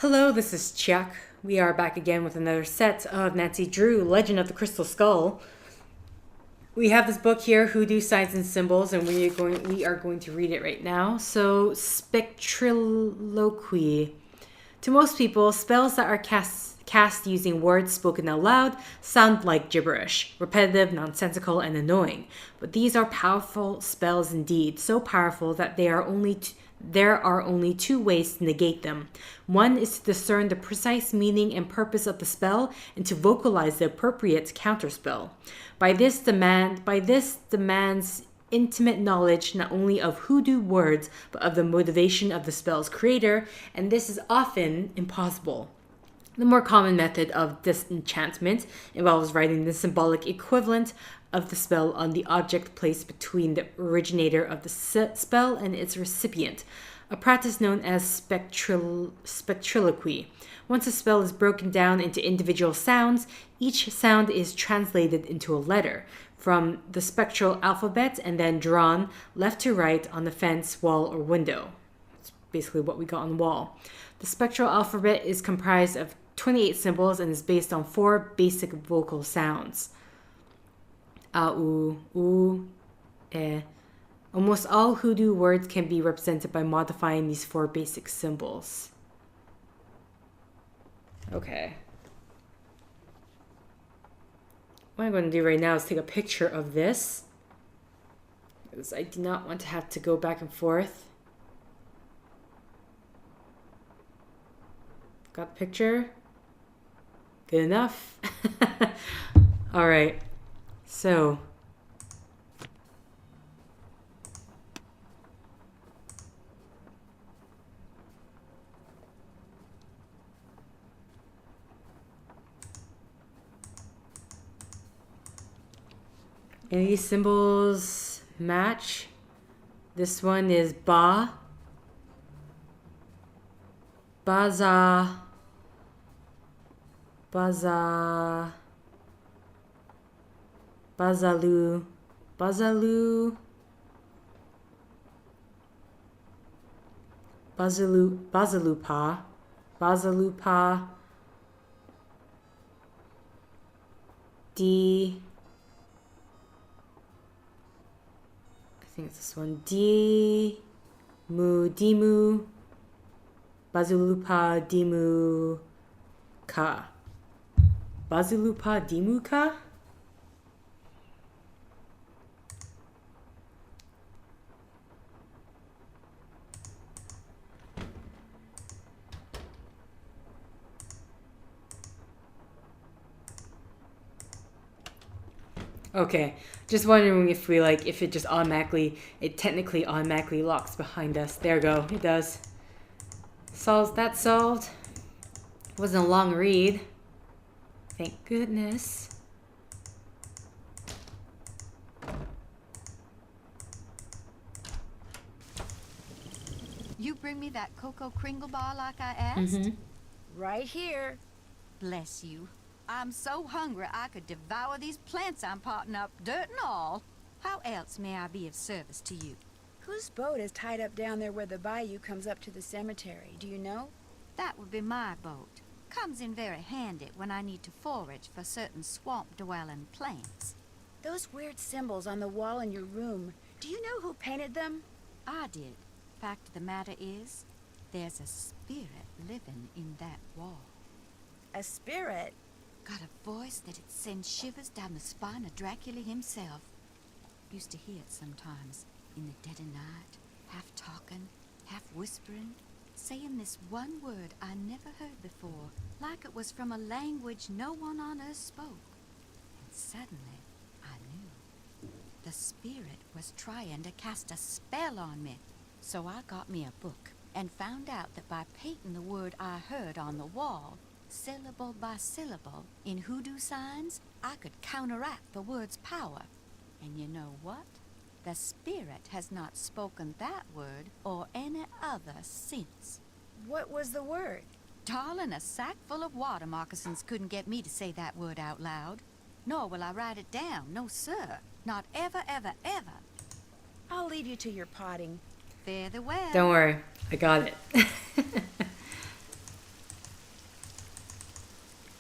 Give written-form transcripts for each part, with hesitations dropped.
Hello, this is Chiak. We are back again with another set of Nancy Drew, Legend of the Crystal Skull. We have this book here, Hoodoo Signs and Symbols, and we are going to read it right now. So, spectriloquy. To most people, spells that are cast using words spoken out loud sound like gibberish, repetitive, nonsensical, and annoying. But these are powerful spells indeed, so powerful that there are only two ways to negate them. One is to discern the precise meaning and purpose of the spell and to vocalize the appropriate counterspell. By this demands intimate knowledge not only of hoodoo words but of the motivation of the spell's creator, and this is often impossible. The more common method of disenchantment involves writing the symbolic equivalent of the spell on the object placed between the originator of the spell and its recipient, a practice known as spectriloquy. Once a spell is broken down into individual sounds, each sound is translated into a letter from the spectral alphabet and then drawn left to right on the fence, wall, or window. That's basically what we got on the wall. The spectral alphabet is comprised of 28 symbols and is based on 4 basic vocal sounds. A, U, E. Almost all hoodoo words can be represented by modifying these 4 basic symbols. Okay. What I'm going to do right now is take a picture of this, because I do not want to have to go back and forth. Got the picture? Good enough? Alright, so and these symbols match. This one is Ba, Baza, Baza, Bazalu, Bazalu, Bazalu, Bazalupa, Bazalupa, D, I think it's this one, D, Mu, Dimu, Bazalupa, Dimu, Ka. Bazalupa, Dimu, Ka? Okay, just wondering if it technically automatically locks behind us. There we go, it does. That's solved. Wasn't a long read. Thank goodness. You bring me that cocoa kringle bar like I asked? Mm-hmm. Right here. Bless you. I'm so hungry I could devour these plants I'm potting up, dirt and all. How else may I be of service to you? Whose boat is tied up down there where the bayou comes up to the cemetery? Do you know? That would be my boat. Comes in very handy when I need to forage for certain swamp-dwelling plants. Those weird symbols on the wall in your room, do you know who painted them? I did. Fact of the matter is, there's a spirit living in that wall. A spirit? Got a voice that'd send shivers down the spine of Dracula himself. Used to hear it sometimes, in the dead of night, half talking, half whispering, saying this one word I never heard before, like it was from a language no one on earth spoke. And suddenly, I knew. The spirit was trying to cast a spell on me. So I got me a book and found out that by painting the word I heard on the wall, syllable by syllable, in hoodoo signs, I could counteract the word's power. And you know what? The spirit has not spoken that word or any other since. What was the word? Darling, a sack full of water moccasins couldn't get me to say that word out loud. Nor will I write it down, no sir. Not ever, ever, ever. I'll leave you to your potting. Fare thee well. Don't worry, I got it.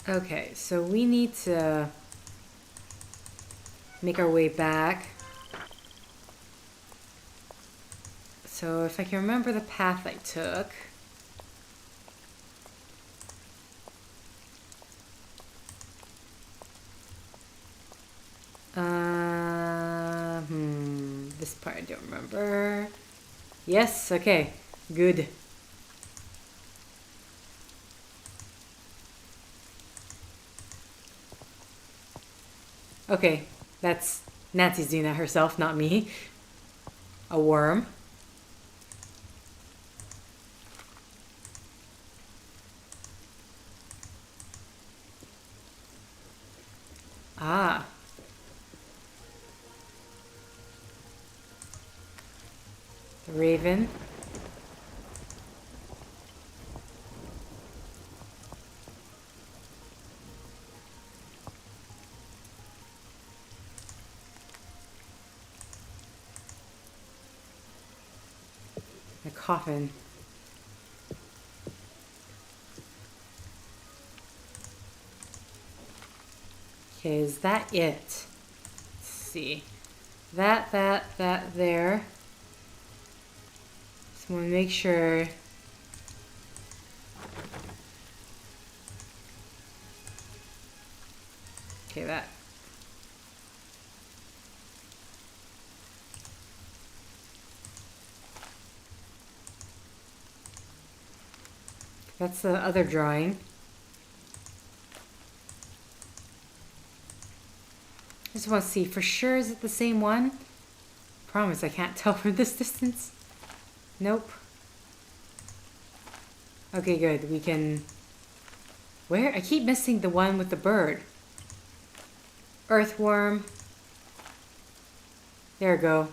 Okay, so we need to make our way back. So if I can remember the path I took. This part I don't remember. Yes, okay, good. Okay, that's Nancy's doing that herself, not me. A worm. Ah. The raven. The coffin. Okay, is that it? Let's see. That there. Just want to make sure. Okay, that. That's the other drawing. I just want to see for sure, is it the same one? Promise I can't tell from this distance. Nope. Okay, good. We can... Where? I keep missing the one with the bird. Earthworm. There we go.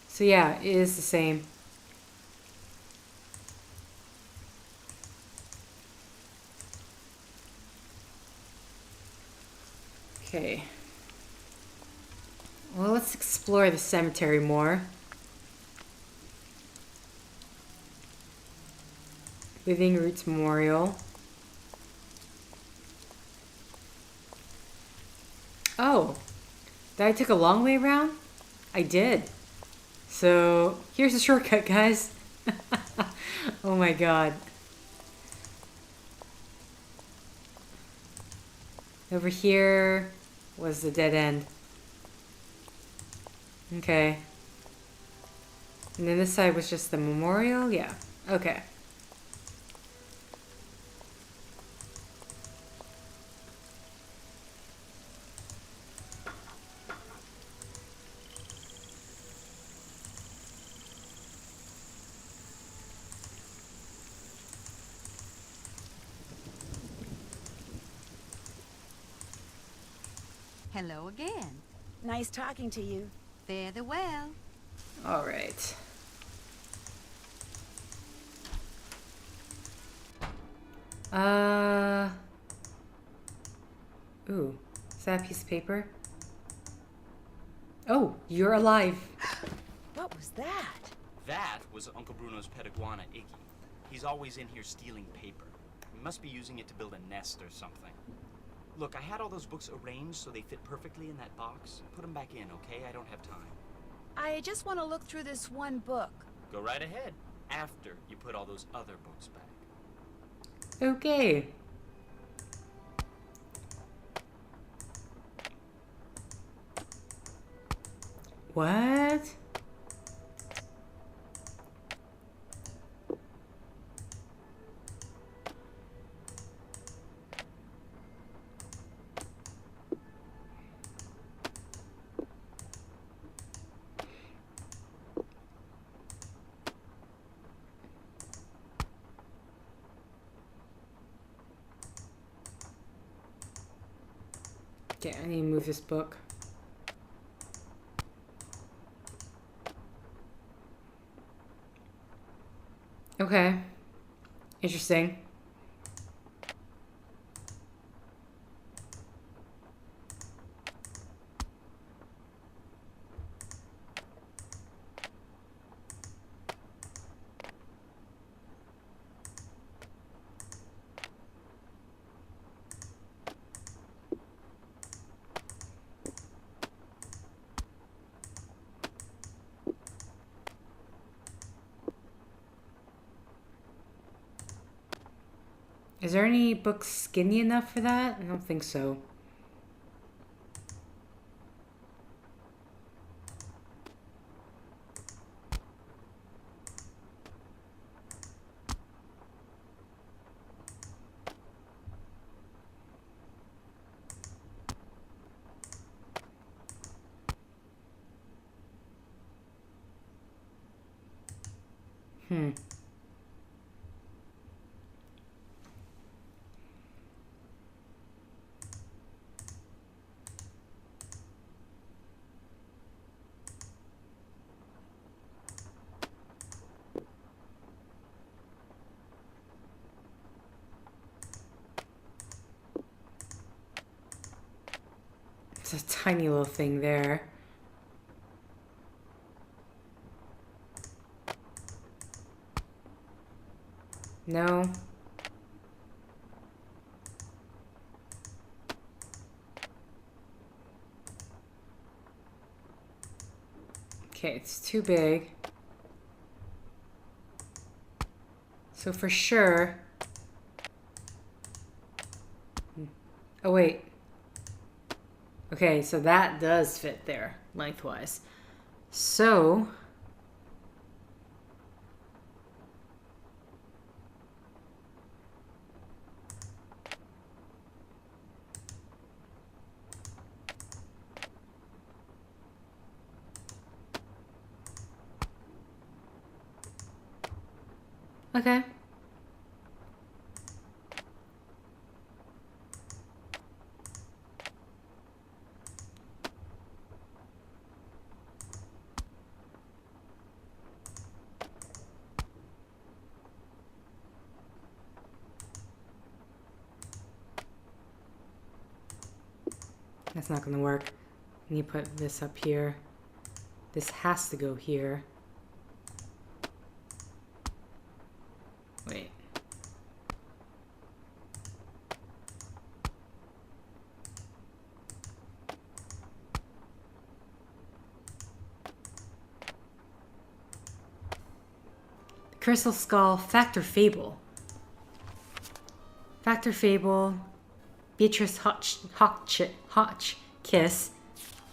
So yeah, it is the same. Okay. Well, let's explore the cemetery more. Living Roots Memorial. Oh, did I take a long way around? I did. So here's a shortcut, guys. Oh my god. Over here was the dead end. Okay. And then this side was just the memorial? Yeah. Okay. Hello again. Nice talking to you. Fare thee well. All right. Ooh, is that a piece of paper? Oh, you're alive. What was that? That was Uncle Bruno's pet iguana, Iggy. He's always in here stealing paper. He must be using it to build a nest or something. Look, I had all those books arranged so they fit perfectly in that box. Put them back in, okay? I don't have time. I just want to look through this one book. Go right ahead, after you put all those other books back. Okay. What? Okay, I need to move this book. Okay. Interesting. Is there any book skinny enough for that? I don't think so. It's a tiny little thing there. No. Okay, it's too big. So for sure... Oh, wait. Okay, so that does fit there, lengthwise. So... Okay. That's not gonna work. I need to put this up here. This has to go here. Wait. The Crystal Skull, Fact or Fable. Fact or Fable, Beatrice Hotchkiss.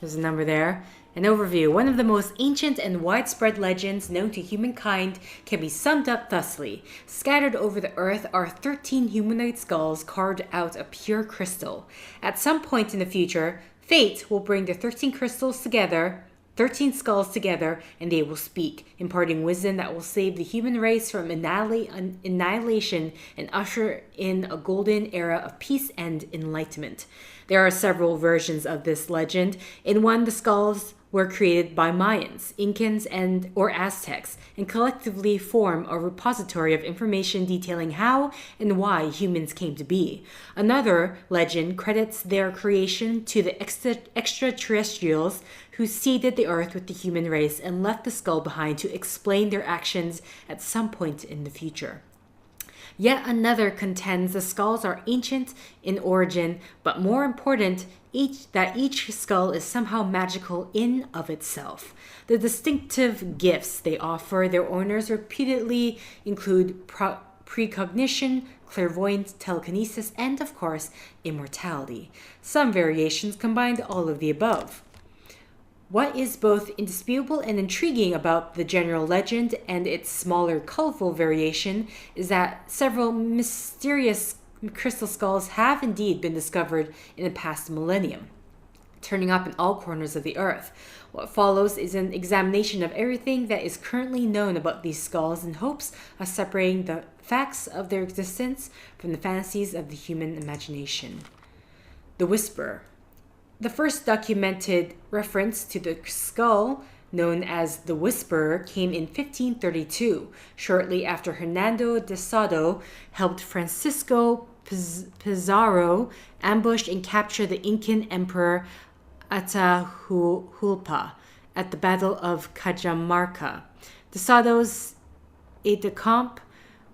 There's a number there. An overview. One of the most ancient and widespread legends known to humankind can be summed up thusly. Scattered over the earth are 13 humanoid skulls carved out of pure crystal. At some point in the future, fate will bring the 13 crystals together, 13 skulls together, and they will speak, imparting wisdom that will save the human race from annihilation and usher in a golden era of peace and enlightenment. There are several versions of this legend. In one, the skulls were created by Mayans, Incans, or Aztecs, and collectively form a repository of information detailing how and why humans came to be. Another legend credits their creation to the extraterrestrials who seeded the earth with the human race and left the skull behind to explain their actions at some point in the future. Yet another contends the skulls are ancient in origin, but more important, each skull is somehow magical in of itself. The distinctive gifts they offer their owners repeatedly include precognition, clairvoyance, telekinesis, and of course, immortality. Some variations combine all of the above. What is both indisputable and intriguing about the general legend and its smaller, colorful variation is that several mysterious crystal skulls have indeed been discovered in the past millennium, turning up in all corners of the earth. What follows is an examination of everything that is currently known about these skulls in hopes of separating the facts of their existence from the fantasies of the human imagination. The Whisperer. The first documented reference to the skull, known as the Whisperer, came in 1532, shortly after Hernando de Soto helped Francisco Pizarro ambush and capture the Incan emperor Atahualpa at the Battle of Cajamarca. De Soto's aide-de-camp,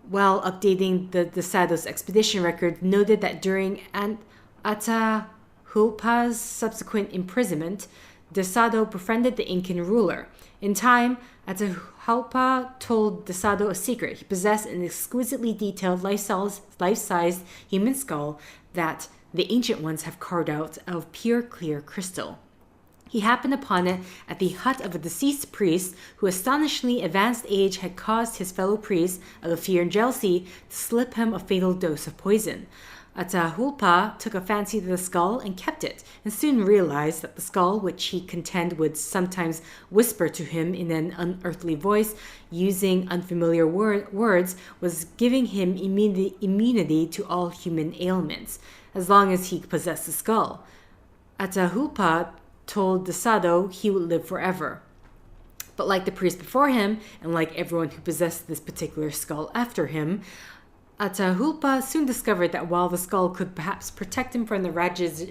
while updating the De Soto's expedition record, noted that during Atahualpa's subsequent imprisonment, De Sado befriended the Incan ruler. In time, Atahualpa told De Sado a secret. He possessed an exquisitely detailed life-sized human skull that the ancient ones have carved out of pure clear crystal. He happened upon it at the hut of a deceased priest whose astonishingly advanced age had caused his fellow priests, out of fear and jealousy, to slip him a fatal dose of poison. Atahualpa took a fancy to the skull and kept it, and soon realized that the skull, which he contended would sometimes whisper to him in an unearthly voice, using unfamiliar words, was giving him immunity to all human ailments, as long as he possessed the skull. Atahualpa told De Sado he would live forever. But like the priest before him, and like everyone who possessed this particular skull after him, Atahualpa soon discovered that while the skull could perhaps protect him from the ravages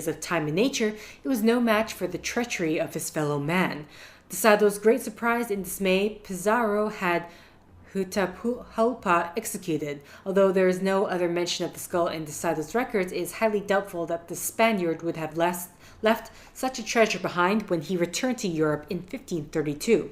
of time and nature, it was no match for the treachery of his fellow man. To Sado's great surprise and dismay, Pizarro had Atahualpa executed. Although there is no other mention of the skull in De Sado's records, it is highly doubtful that the Spaniard would have left such a treasure behind when he returned to Europe in 1532.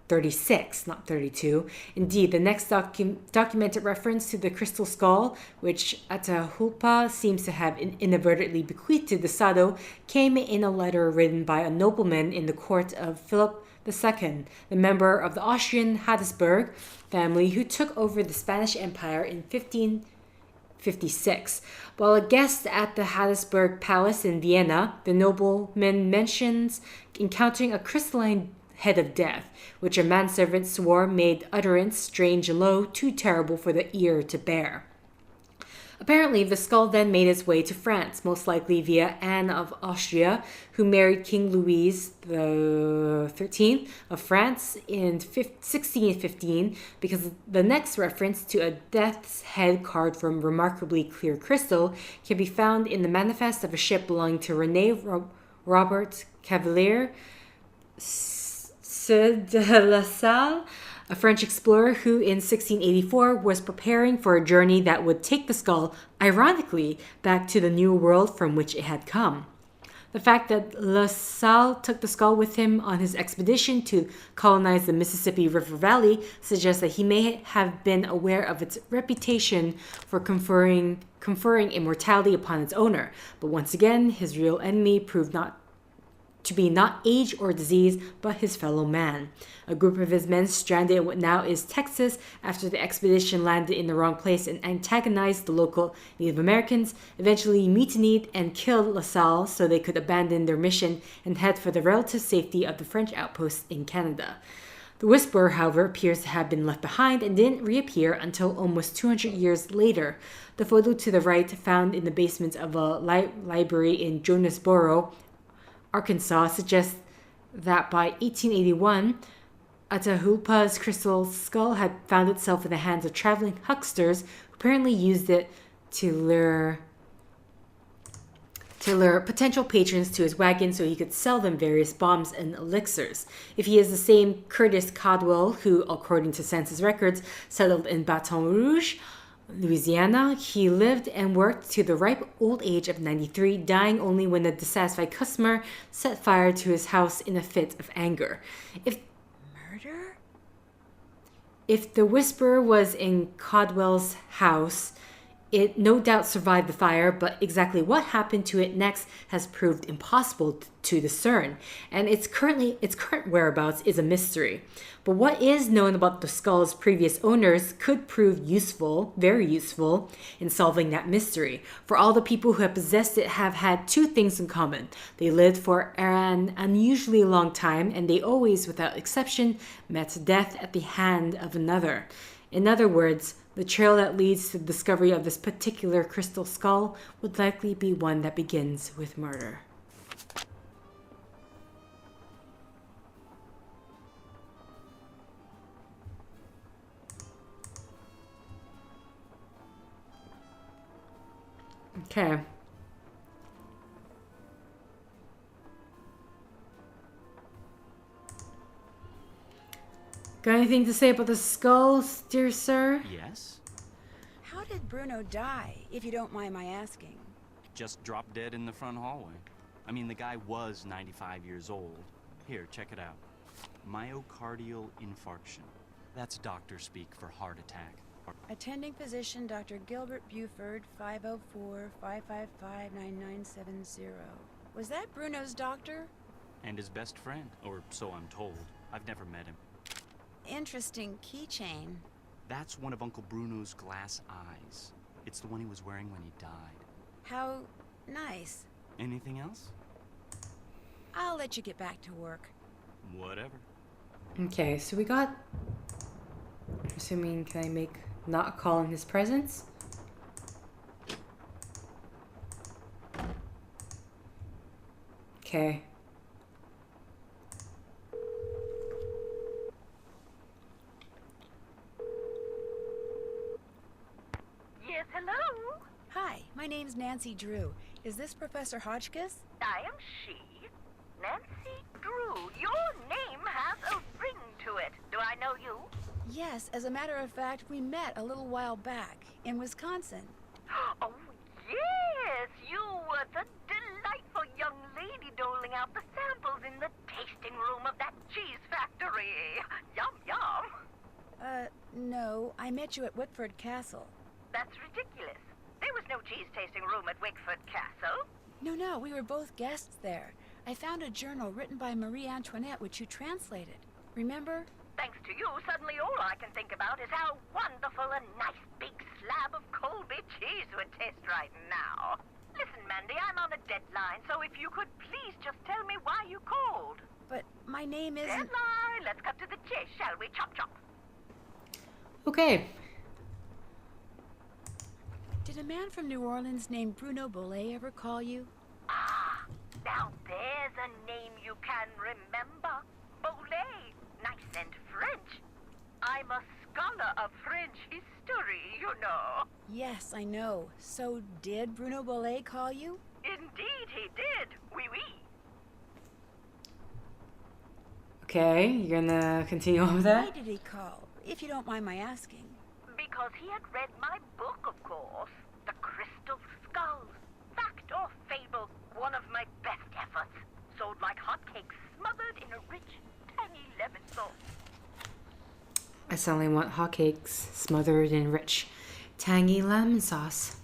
36, not 32. Indeed, the next documented reference to the crystal skull, which Atahualpa seems to have inadvertently bequeathed to De Sado, came in a letter written by a nobleman in the court of Philip II, the member of the Austrian Habsburg family who took over the Spanish Empire in 1556. While a guest at the Habsburg Palace in Vienna, the nobleman mentions encountering a crystalline head of death, which a manservant swore made utterance strange and low, too terrible for the ear to bear. Apparently, the skull then made its way to France, most likely via Anne of Austria, who married King Louis XIII of France in 1615, because the next reference to a death's head carved from remarkably clear crystal can be found in the manifest of a ship belonging to René Robert Cavelier de La Salle, a French explorer who in 1684 was preparing for a journey that would take the skull, ironically, back to the New World from which it had come. The fact that La Salle took the skull with him on his expedition to colonize the Mississippi River Valley suggests that he may have been aware of its reputation for conferring immortality upon its owner. But once again, his real enemy proved to be not age or disease, but his fellow man. A group of his men stranded in what now is Texas after the expedition landed in the wrong place and antagonized the local Native Americans, eventually mutinied and killed La Salle so they could abandon their mission and head for the relative safety of the French outposts in Canada. The Whisperer, however, appears to have been left behind and didn't reappear until almost 200 years later. The photo to the right, found in the basement of a library in Jonesboro, Arkansas, suggests that by 1881, Atahualpa's crystal skull had found itself in the hands of traveling hucksters who apparently used it to lure potential patrons to his wagon so he could sell them various bombs and elixirs. If he is the same Curtis Caldwell who, according to census records, settled in Baton Rouge, Louisiana, he lived and worked to the ripe old age of 93, dying only when a dissatisfied customer set fire to his house in a fit of anger. Murder? If the Whisperer was in Caldwell's house, it no doubt survived the fire, but exactly what happened to it next has proved impossible to discern, and its current whereabouts is a mystery. But what is known about the skull's previous owners could prove useful, very useful, in solving that mystery. For all the people who have possessed it have had two things in common. They lived for an unusually long time, and they always, without exception, met death at the hand of another. In other words, the trail that leads to the discovery of this particular crystal skull would likely be one that begins with murder. Okay. Got anything to say about the skull, dear sir? Yes? How did Bruno die, if you don't mind my asking? Just dropped dead in the front hallway. I mean, the guy was 95 years old. Here, check it out. Myocardial infarction. That's doctor speak for heart attack. Attending physician Dr. Gilbert Buford, 504-555-9970. Was that Bruno's doctor? And his best friend, or so I'm told. I've never met him. Interesting keychain. That's one of Uncle Bruno's glass eyes. It's the one he was wearing when he died. How nice. Anything else? I'll let you get back to work. Whatever. Okay, so we got... Assuming, can I make not a call in his presence? Okay. Yes, hello? Hi, my name's Nancy Drew. Is this Professor Hotchkiss? I am she, Nancy Drew. Your name has a ring to it. Do I know you? Yes, as a matter of fact, we met a little while back in Wisconsin. Oh, yes, you were the delightful young lady doling out the samples in the tasting room of that cheese factory. Yum, yum. No, I met you at Wickford Castle. That's ridiculous. There was no cheese tasting room at Wickford Castle. No, we were both guests there. I found a journal written by Marie Antoinette which you translated. Remember? Thanks to you, suddenly all I can think about is how wonderful a nice big slab of Colby cheese would taste right now. Listen, Mandy, I'm on a deadline, so if you could please just tell me why you called. But my name isn't... Deadline! Let's cut to the chase, shall we? Chop, chop. Okay. Did a man from New Orleans named Bruno Bollet ever call you? Ah, now there's a name you can remember. Bollet. Nice and French. I'm a scholar of French history, you know. Yes, I know. So did Bruno Bollet call you? Indeed he did. Oui, oui. Okay, you're gonna continue on with Why that? did he call, if you don't mind my asking? Because he had read my book, of course. The Crystal Skulls. Fact or fable, one of my best efforts. Sold like hotcakes, smothered in a rich, tangy lemon sauce. I suddenly want hotcakes smothered in rich, tangy lemon sauce.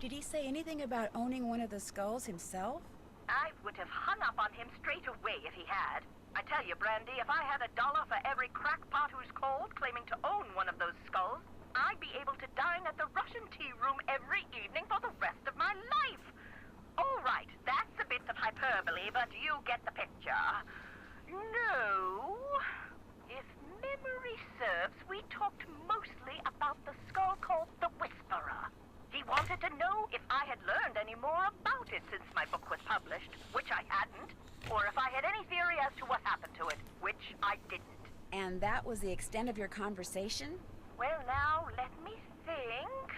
Did he say anything about owning one of the skulls himself? I would have hung up on him straight away if he had. I tell you, Brandy, if I had $1 for every crackpot who's called claiming to own one of those skulls, I'd be able to dine at the Russian tea room every evening for the rest of my life. All right, that's a bit of hyperbole, but you get the picture. No. If memory serves, we talked mostly about the skull called the Whisperer. He wanted to know if I had learned any more about it since my book was published, which I hadn't, or if I had any theory as to what happened to it, which I didn't. And that was the extent of your conversation? Well, now, let me think.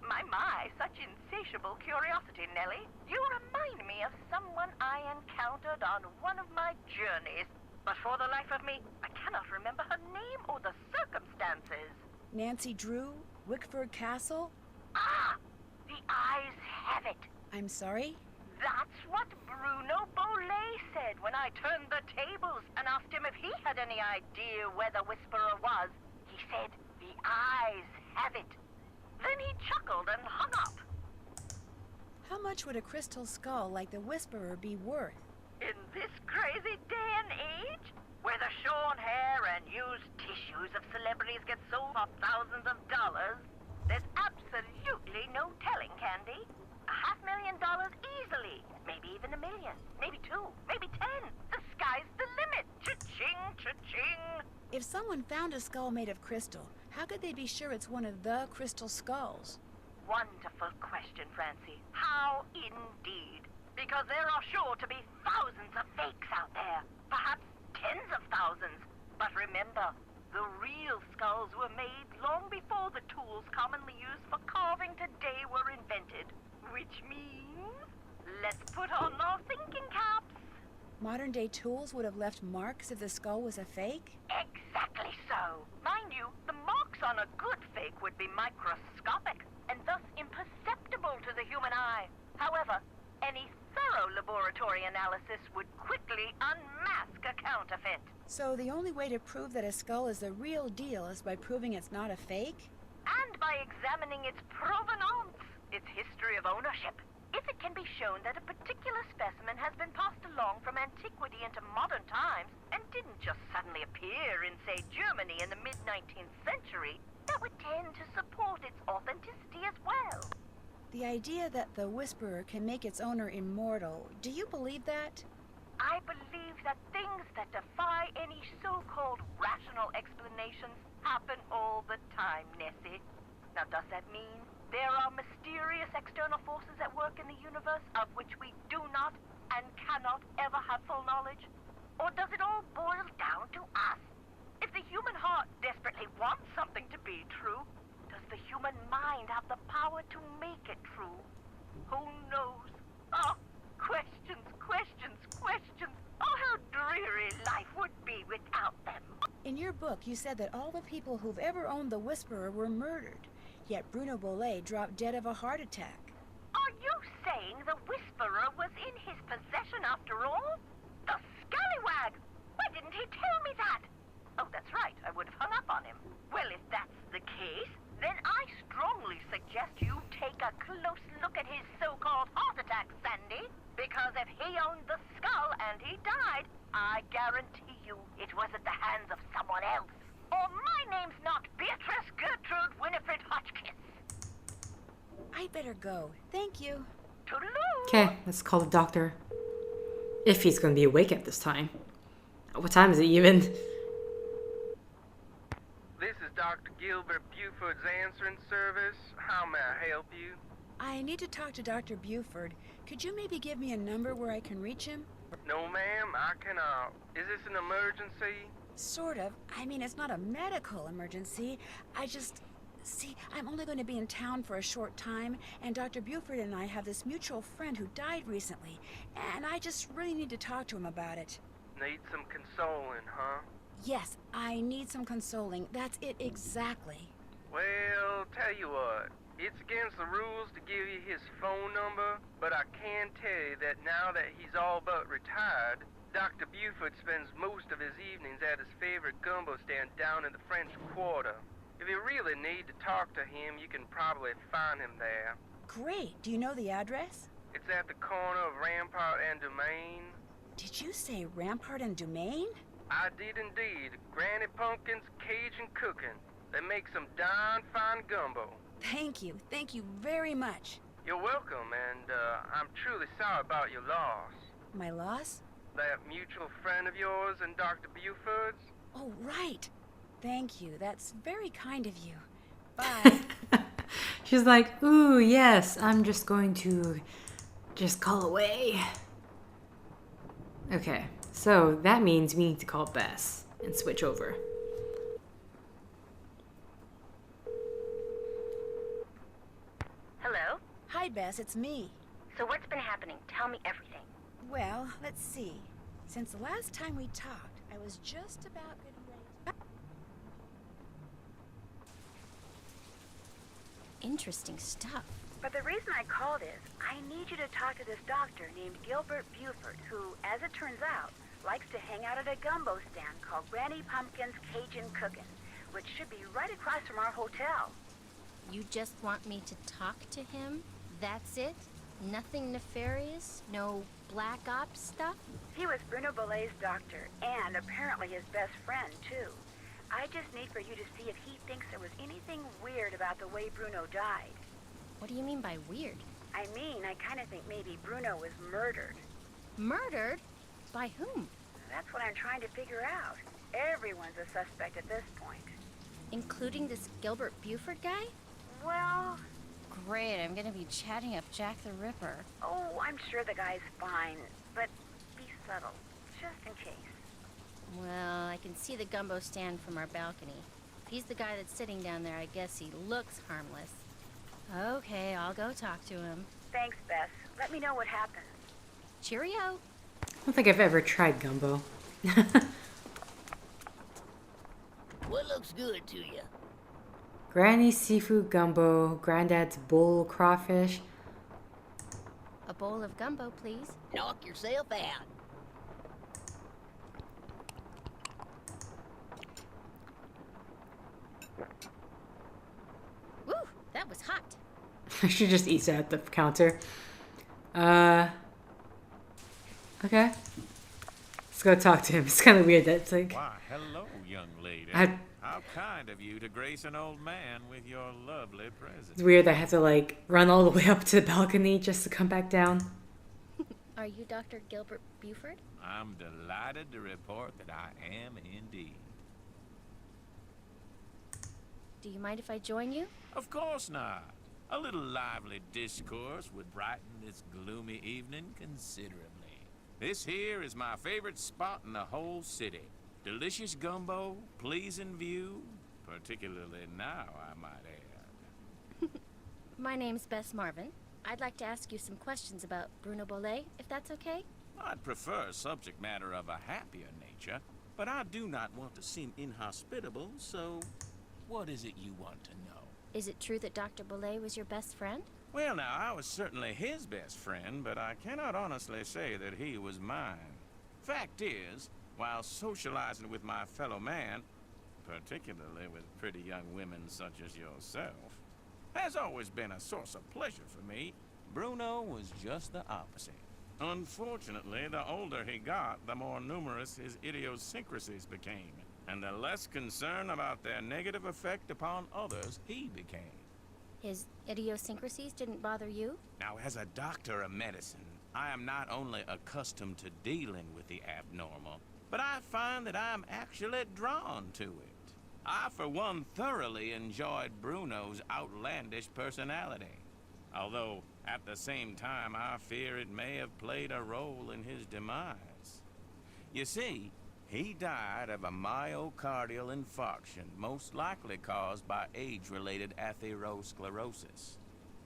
My, such insatiable curiosity, Nellie. You remind me of someone I encountered on one of my journeys. But for the life of me, I cannot remember her name or the circumstances. Nancy Drew? Wickford Castle? Ah! The eyes have it. I'm sorry? That's what Bruno Bollet said when I turned the tables and asked him if he had any idea where the Whisperer was. He said, the eyes have it. Then he chuckled and hung up. How much would a crystal skull like the Whisperer be worth? In this crazy day and age, where the shorn hair and used tissues of celebrities get sold for thousands of dollars, there's absolutely no telling, Candy. $500,000 easily. Maybe even $1 million. Maybe 2. Maybe 10. The sky's the limit. Cha-ching, cha-ching. If someone found a skull made of crystal, how could they be sure it's one of the crystal skulls? Wonderful question, Francie. How indeed? Because there are sure to be thousands of fakes out there. Perhaps tens of thousands. But remember, the real skulls were made long before the tools commonly used for carving today were invented. Which means, let's put on our thinking caps. Modern-day tools would have left marks if the skull was a fake? Exactly so. Mind you, the marks on a good fake would be microscopic and thus imperceptible to the human eye. However, any thorough laboratory analysis would quickly unmask a counterfeit. So the only way to prove that a skull is the real deal is by proving it's not a fake? And by examining its provenance, its history of ownership. If it can be shown that a particular specimen has been passed along from antiquity into modern times and didn't just suddenly appear in, say, Germany in the mid-19th century, that would tend to support its authenticity as well. The idea that the Whisperer can make its owner immortal, do you believe that? I believe that things that defy any so-called rational explanations happen all the time, Nessie. Now, does that mean there are mysterious external forces at work in the universe of which we do not and cannot ever have full knowledge? Or does it all boil down to us? If the human heart desperately wants something to be true, does the human mind have the power to make it true? Who knows? Oh, questions, questions, questions. Oh, how dreary life would be without them. In your book, you said that all the people who've ever owned the Whisperer were murdered. Yet Bruno Bollet dropped dead of a heart attack. Are you saying the Whisperer was in his possession after all? The scallywag! Why didn't he tell me that? Oh, that's right, I would have hung up on him. Well, if that's the case, then I strongly suggest you take a close look at his so-called heart attack, Sandy. Because if he owned the skull and he died, I guarantee you it was at the hands of someone else. Or my name's not Beatrice Gertrude Winifred Hotchkiss. I'd better go. Thank you. Toodaloo! Okay, let's call the doctor. If he's going to be awake at this time. What time is it even? This is Dr. Gilbert Buford's answering service. How may I help you? I need to talk to Dr. Buford. Could you maybe give me a number where I can reach him? No, ma'am, I cannot. Is this an emergency? Sort of. I mean, it's not a medical emergency. See, I'm only going to be in town for a short time, and Dr. Buford and I have this mutual friend who died recently, and I just really need to talk to him about it. Need some consoling, huh? Yes, I need some consoling. That's it exactly. Well, tell you what. It's against the rules to give you his phone number, but I can tell you that now that he's all but retired, Dr. Buford spends most of his evenings at his favorite gumbo stand down in the French Quarter. If you really need to talk to him, you can probably find him there. Great. Do you know the address? It's at the corner of Rampart and Domain. Did you say Rampart and Domain? I did indeed. Granny Pumpkin's Cajun cooking. They make some darn fine gumbo. Thank you. Thank you very much. You're welcome, and I'm truly sorry about your loss. My loss? That mutual friend of yours and Dr. Buford's? Oh, right. Thank you. That's very kind of you. Bye. She's like, ooh, yes, I'm just going to just call away. Okay, so that means we need to call Bess and switch over. Hello? Hi, Bess. It's me. So what's been happening? Tell me everything. Well, let's see. Since the last time we talked, I was just about getting ready. Interesting stuff. But the reason I called is, I need you to talk to this doctor named Gilbert Buford, who, as it turns out, likes to hang out at a gumbo stand called Granny Pumpkin's Cajun Cookin', which should be right across from our hotel. You just want me to talk to him? That's it? Nothing nefarious? No black ops stuff? He was Bruno Bollet's doctor, and apparently his best friend, too. I just need for you to see if he thinks there was anything weird about the way Bruno died. What do you mean by weird? I mean, I kind of think maybe Bruno was murdered. Murdered? By whom? That's what I'm trying to figure out. Everyone's a suspect at this point. Including this Gilbert Buford guy? Well, Great, I'm gonna be chatting up Jack the Ripper. oh, I'm sure the guy's fine, but be subtle, just in case. Well, I can see the gumbo stand from our balcony. If he's the guy that's sitting down there, I guess he looks harmless. Okay, I'll go talk to him. Thanks, Bess. Let me know what happens. Cheerio! I don't think I've ever tried gumbo. What looks good to you? Granny's seafood gumbo, Granddad's bull crawfish. A A bowl of gumbo, please. Knock yourself out. Woo, that was hot. She just eats it at the counter. Okay. Let's go talk to him. It's kind of weird that it's like... Why, hello, young lady. How kind of you to grace an old man with your lovely presence. It's weird that I have to, like, run all the way up to the balcony just to come back down. Are you Dr. Gilbert Buford? I'm delighted to report that I am indeed. Do you mind if I join you? Of course not. A little lively discourse would brighten this gloomy evening considerably. This here is my favorite spot in the whole city. Delicious gumbo, pleasing view, particularly now, I might add. My name's Bess Marvin. I'd like to ask you some questions about Bruno Bollet, if that's okay? I'd prefer subject matter of a happier nature, but I do not want to seem inhospitable, so what is it you want to know? Is it true that Dr. Bollet was your best friend? Well, now, I was certainly his best friend, but I cannot honestly say that he was mine. Fact is, while socializing with my fellow man, particularly with pretty young women such as yourself, has always been a source of pleasure for me, Bruno was just the opposite. Unfortunately, the older he got, the more numerous his idiosyncrasies became, and the less concern about their negative effect upon others he became. His idiosyncrasies didn't bother you? Now, as a doctor of medicine, I am not only accustomed to dealing with the abnormal, but I find that I'm actually drawn to it. I, for one, thoroughly enjoyed Bruno's outlandish personality. Although, at the same time, I fear it may have played a role in his demise. You see, he died of a myocardial infarction, most likely caused by age-related atherosclerosis.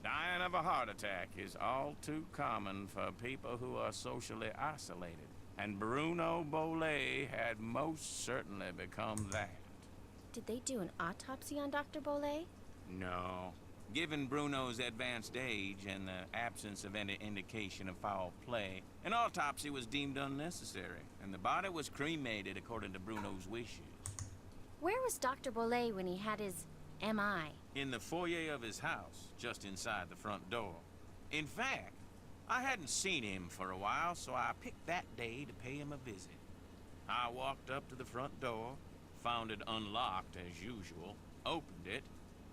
Dying of a heart attack is all too common for people who are socially isolated, and Bruno Bollet had most certainly become that. Did they do an autopsy on Dr. Bollet? No. Given Bruno's advanced age and the absence of any indication of foul play, an autopsy was deemed unnecessary, and the body was cremated according to Bruno's wishes. Where was Dr. Bollet when he had his MI? In the foyer of his house, just inside the front door. In fact, I hadn't seen him for a while, so I picked that day to pay him a visit. I walked up to the front door, found it unlocked as usual, opened it,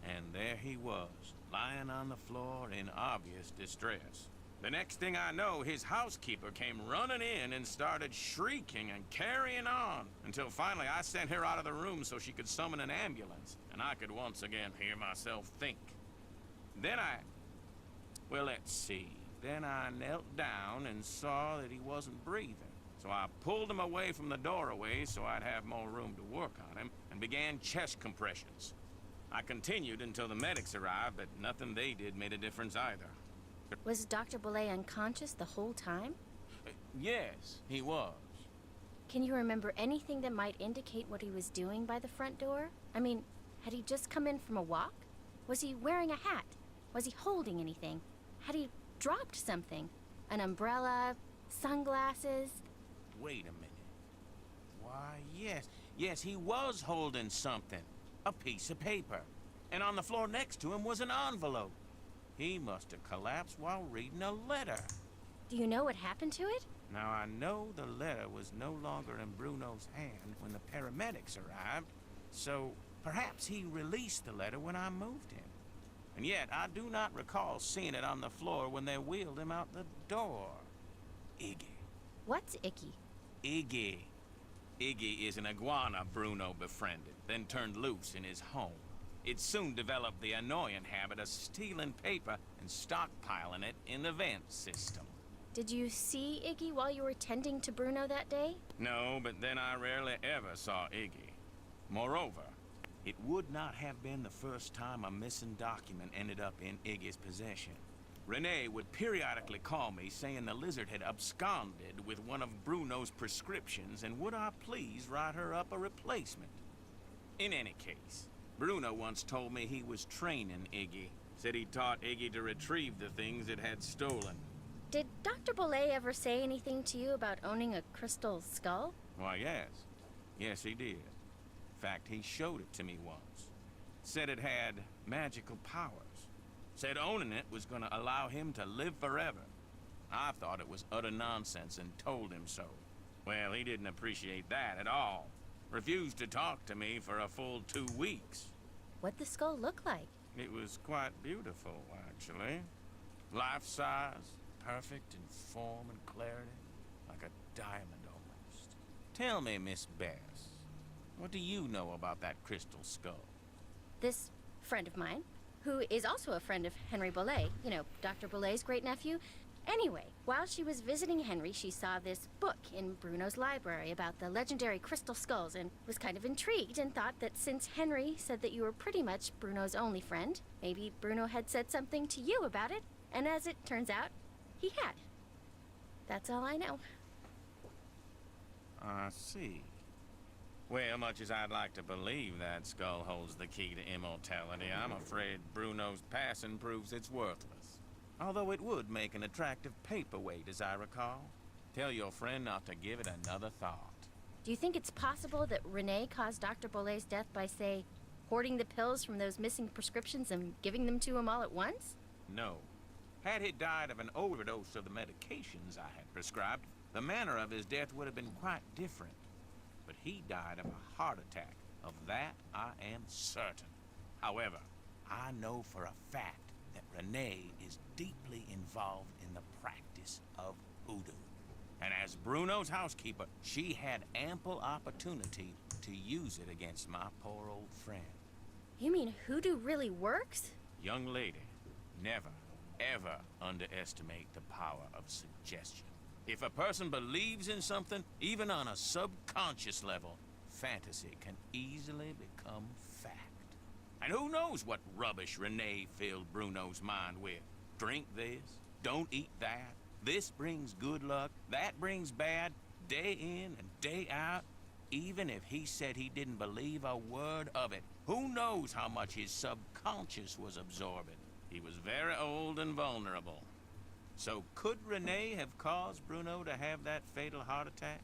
and there he was, lying on the floor in obvious distress. The next thing I know, his housekeeper came running in and started shrieking and carrying on, until finally I sent her out of the room so she could summon an ambulance, and I could once again hear myself think. Then well, let's see. Then I knelt down and saw that he wasn't breathing. So I pulled him away from the doorway so I'd have more room to work on him, and began chest compressions. I continued until the medics arrived, but nothing they did made a difference either. Was Dr. Bollet unconscious the whole time? Yes, he was. Can you remember anything that might indicate what he was doing by the front door? I mean, had he just come in from a walk? Was he wearing a hat? Was he holding anything? Had he dropped something? An umbrella? Sunglasses? Wait a minute. Why, yes, he was holding something. A piece of paper. And on the floor next to him was an envelope. He must have collapsed while reading a letter. Do you know what happened to it? Now, I know the letter was no longer in Bruno's hand when the paramedics arrived, so perhaps he released the letter when I moved him. And yet, I do not recall seeing it on the floor when they wheeled him out the door. Iggy. What's icky? Iggy. Iggy is an iguana Bruno befriended, then turned loose in his home. It soon developed the annoying habit of stealing paper and stockpiling it in the vent system. Did you see Iggy while you were tending to Bruno that day? No, but then I rarely ever saw Iggy. Moreover, it would not have been the first time a missing document ended up in Iggy's possession. Renee would periodically call me saying the lizard had absconded with one of Bruno's prescriptions and would I please write her up a replacement. In any case, Bruno once told me he was training Iggy. Said he taught Iggy to retrieve the things it had stolen. Did Dr. Bollé ever say anything to you about owning a crystal skull? Why, yes. Yes, he did. In fact, he showed it to me once. Said it had magical powers. Said owning it was gonna allow him to live forever. I thought it was utter nonsense and told him so. Well, he didn't appreciate that at all. Refused to talk to me for a full 2 weeks. What'd the skull look like? It was quite beautiful, actually. Life-size, perfect in form and clarity, like a diamond almost. Tell me, Miss Bess, what do you know about that crystal skull? This friend of mine, who is also a friend of Henry Bollé, you know, Dr. Bollé's great-nephew. Anyway, while she was visiting Henry, she saw this book in Bruno's library about the legendary crystal skulls and was kind of intrigued and thought that since Henry said that you were pretty much Bruno's only friend, maybe Bruno had said something to you about it, and as it turns out, he had. That's all I know. I see. Well, much as I'd like to believe that skull holds the key to immortality, I'm afraid Bruno's passing proves it's worthless. Although it would make an attractive paperweight, as I recall. Tell your friend not to give it another thought. Do you think it's possible that Renee caused Dr. Bollé's death by, say, hoarding the pills from those missing prescriptions and giving them to him all at once? No. Had he died of an overdose of the medications I had prescribed, the manner of his death would have been quite different. But he died of a heart attack. Of that, I am certain. However, I know for a fact that Renee is deeply involved in the practice of hoodoo. And as Bruno's housekeeper, she had ample opportunity to use it against my poor old friend. You mean hoodoo really works? Young lady, never, ever underestimate the power of suggestion. If a person believes in something, even on a subconscious level, fantasy can easily become fact. And who knows what rubbish Renee filled Bruno's mind with? Drink this, don't eat that. This brings good luck, that brings bad, day in and day out. Even if he said he didn't believe a word of it, who knows how much his subconscious was absorbing? He was very old and vulnerable. So could Renee have caused Bruno to have that fatal heart attack?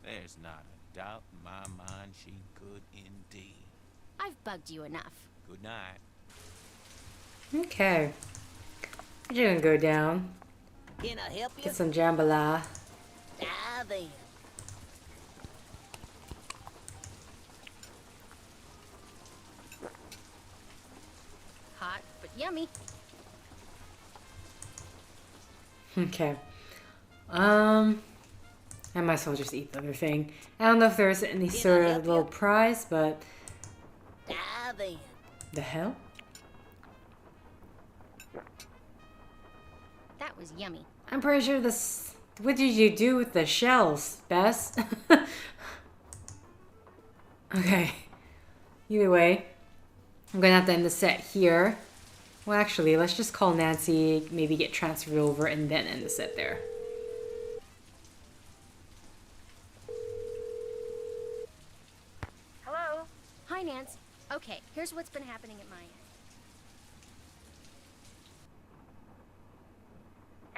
There's not a doubt in my mind she could indeed. I've bugged you enough. Good night. Okay. We're gonna go down. Can I help you? Get some jambalaya. Dive in. Hot, but yummy. Okay. I might as well just eat the other thing. I don't know if there's any sort of little prize, but... Dive in. The hell? That was yummy. I'm pretty sure this... What did you do with the shells, Bess? Okay. Either way, I'm gonna have to end the set here. Well, actually, let's just call Nancy, maybe get transferred over, and then end the set there. Hello? Hi, Nance. Okay, here's what's been happening at my end.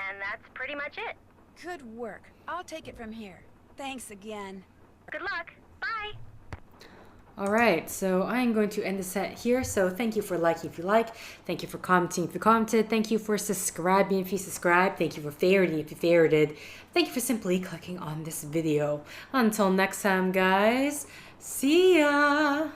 And that's pretty much it. Good work. I'll take it from here. Thanks again. Good luck. Bye. Alright, so I'm going to end the set here. So thank you for liking if you like. Thank you for commenting if you commented. Thank you for subscribing if you subscribed. Thank you for favoriting if you favorited. Thank you for simply clicking on this video. Until next time, guys. See ya!